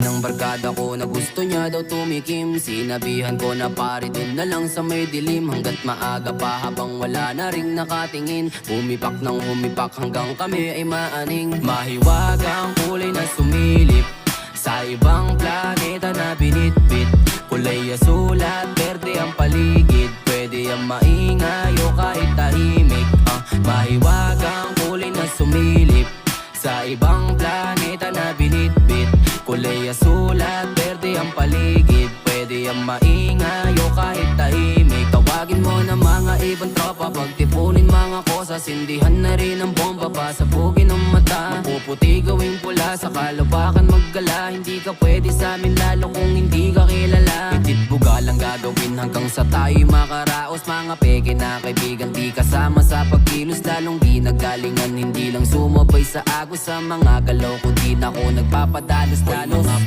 Ng barkada ko na gusto niya daw tumikim. Sinabihan ko na pare dun na lang sa may dilim. Hanggat maaga pa habang wala na ring nakatingin. Humipak ng humipak hanggang kami ay maaning. Mahiwagang kulay na sumilip sa ibang planeta na binitbit. Kulay asul at berde ang paligid. Pwede ang maingay o kahit tahimik. Mahiwagang kulay na sumilip sa ibang planeta na binitbit. Kulay asul at berde ang paligid. Pwede ang maingay o kahit tahimik. Tawagin mo na mga ibang tropa. Pagtipunin mga kosa. Sindihan na rin ang bomba. Pasabugin ang mata. Mapuputi gawing pula. Sa kalupakan maggala. Hindi ka pwede sa amin lalo kung hindi ka kilala. Itit buga lang gagawin hanggang sa tayo'y makaraos. Mga peke na kaibigan di kasama sa pagkilos. Lalong di nagalingan. Hindi lang sumabay sa agos. Sa mga galaw ko di na ako nagpapadalos. Lalo nga